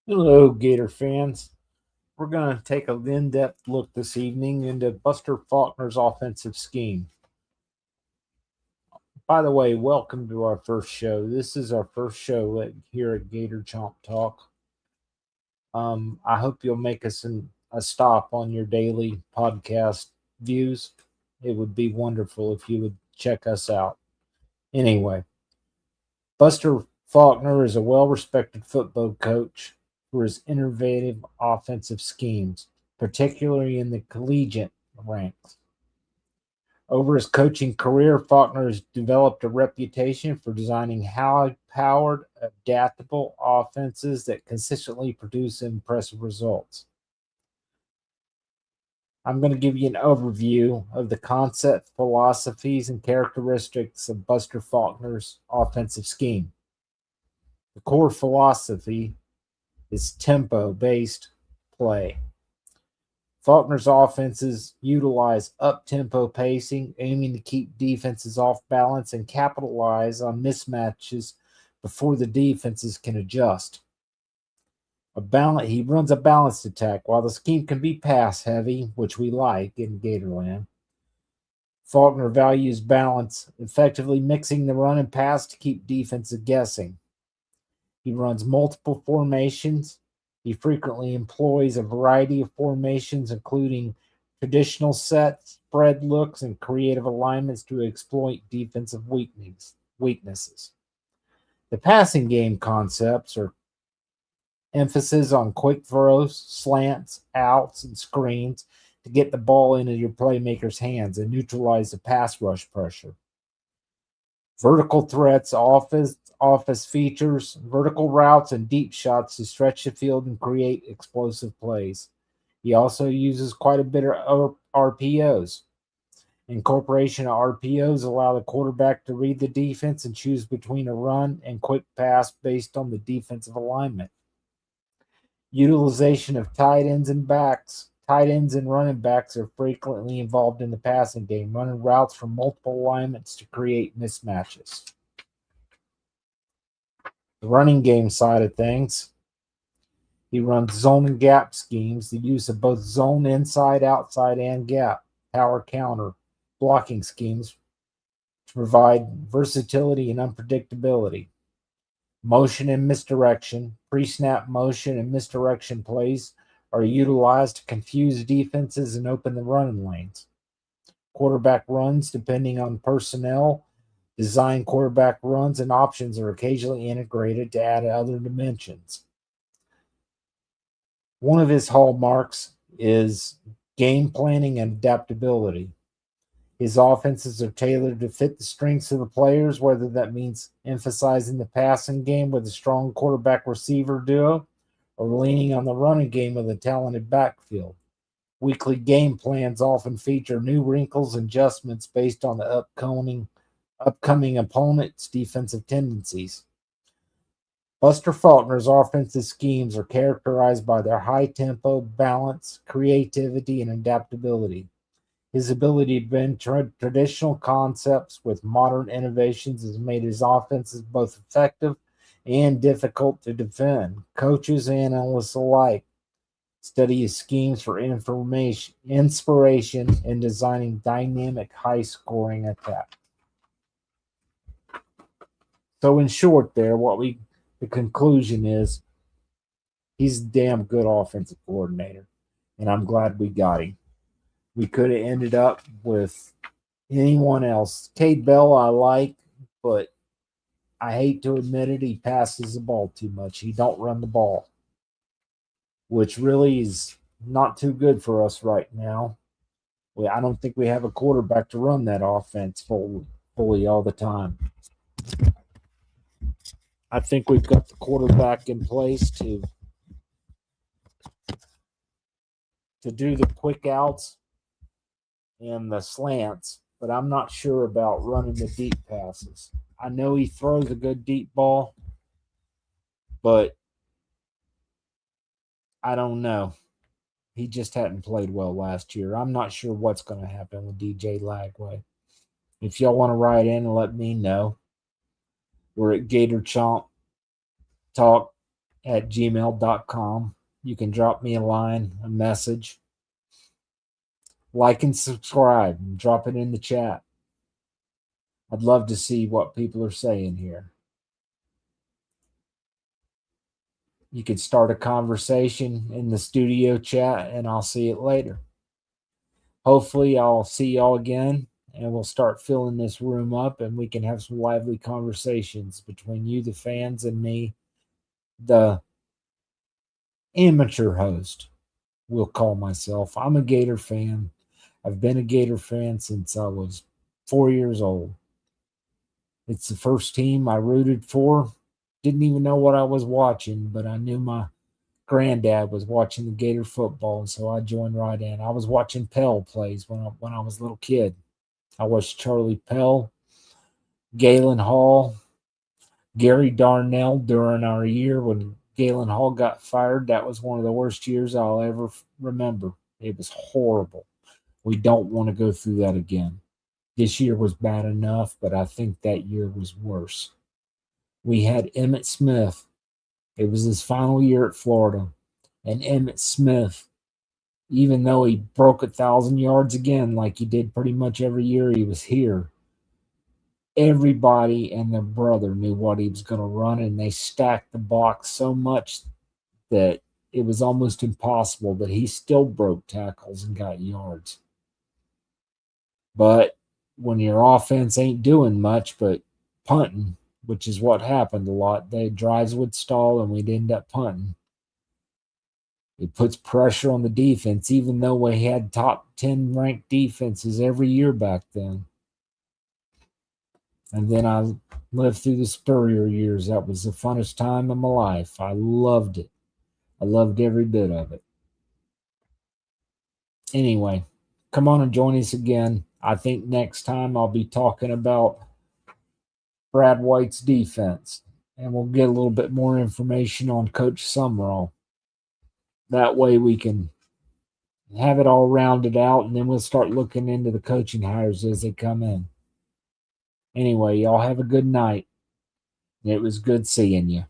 Hello, Gator fans. We're going to take an in depth look this evening into Buster Faulkner's offensive scheme. By the way, welcome to our first show. This is our first show here at Gator Chomp Talk. I hope you'll make us a stop on your daily podcast views. It would be wonderful if you would check us out. Anyway, Buster Faulkner is a well respected football coach for his innovative offensive schemes, particularly in the collegiate ranks. Over his coaching career, Faulkner has developed a reputation for designing high powered, adaptable offenses that consistently produce impressive results. I'm going to give you an overview of the concept, philosophies, and characteristics of Buster Faulkner's offensive scheme. The core philosophy is tempo based play. Faulkner's offenses utilize up tempo pacing, aiming to keep defenses off balance and capitalize on mismatches before the defenses can adjust. He runs a balanced attack. While the scheme can be pass heavy, which we like in Gatorland, Faulkner values balance, effectively mixing the run and pass to keep defenses guessing. He runs multiple formations. He frequently employs a variety of formations, including traditional sets, spread looks, and creative alignments to exploit defensive weaknesses. The passing game concepts are emphasis on quick throws, slants, outs, and screens to get the ball into your playmaker's hands and neutralize the pass rush pressure. Vertical threats, office features, vertical routes, and deep shots to stretch the field and create explosive plays. He also uses quite a bit of RPOs. Incorporation of RPOs allow the quarterback to read the defense and choose between a run and quick pass based on the defensive alignment. Utilization of tight ends and backs. Tight ends and running backs are frequently involved in the passing game, running routes from multiple alignments to create mismatches. The running game side of things, he runs zone and gap schemes, the use of both zone inside, outside, and gap, power counter, blocking schemes to provide versatility and unpredictability. Motion and misdirection, pre-snap motion and misdirection plays are utilized to confuse defenses and open the running lanes. Quarterback runs, depending on personnel, design quarterback runs and options are occasionally integrated to add other dimensions. One of his hallmarks is game planning and adaptability. His offenses are tailored to fit the strengths of the players, whether that means emphasizing the passing game with a strong quarterback receiver duo or leaning on the running game with a talented backfield. Weekly game plans often feature new wrinkles and adjustments based on the upcoming opponent's defensive tendencies. Buster Faulkner's offensive schemes are characterized by their high tempo, balance, creativity, and adaptability. His ability to blend traditional concepts with modern innovations has made his offenses both effective and difficult to defend. Coaches and analysts alike study his schemes for inspiration in designing dynamic, high-scoring attacks. So, in short, the conclusion is he's a damn good offensive coordinator, and I'm glad we got him. We could have ended up with anyone else. Cade Bell, I like, but I hate to admit it, he passes the ball too much. He don't run the ball, which really is not too good for us right now. I don't think we have a quarterback to run that offense fully all the time. I think we've got the quarterback in place to do the quick outs and the slants, but I'm not sure about running the deep passes. I know he throws a good deep ball, but I don't know. He just hadn't played well last year. I'm not sure what's going to happen with DJ Lagway. If y'all want to write in and let me know, we're at Gator Chomp Talk at gmail.com. You can drop me a line, a message. Like and subscribe and drop it in the chat. I'd love to see what people are saying here. You can start a conversation in the studio chat and I'll see it later. Hopefully, I'll see y'all again and we'll start filling this room up and we can have some lively conversations between you, the fans, and me, the amateur host, we'll call myself. I'm a Gator fan. I've been a Gator fan since I was 4 years old. It's the first team I rooted for. Didn't even know what I was watching, but I knew my granddad was watching the Gator football, and so I joined right in. I was watching Pell plays when I was a little kid. I watched Charlie Pell, Galen Hall, Gary Darnell during our year when Galen Hall got fired. That was one of the worst years I'll ever remember. It was horrible. We don't want to go through that again. This year was bad enough, but I think that year was worse. We had Emmitt Smith. It was his final year at Florida. And Emmitt Smith, even though he broke 1,000 yards again, like he did pretty much every year he was here, everybody and their brother knew what he was going to run, and they stacked the box so much that it was almost impossible, but he still broke tackles and got yards. But when your offense ain't doing much but punting, which is what happened a lot, the drives would stall and we'd end up punting. It puts pressure on the defense, even though we had top 10 ranked defenses every year back then. And then I lived through the Spurrier years. That was the funnest time of my life. I loved it. I loved every bit of it. Anyway, come on and join us again. I think next time I'll be talking about Brad White's defense, and we'll get a little bit more information on Coach Summerall. That way we can have it all rounded out, and then we'll start looking into the coaching hires as they come in. Anyway, y'all have a good night. It was good seeing you.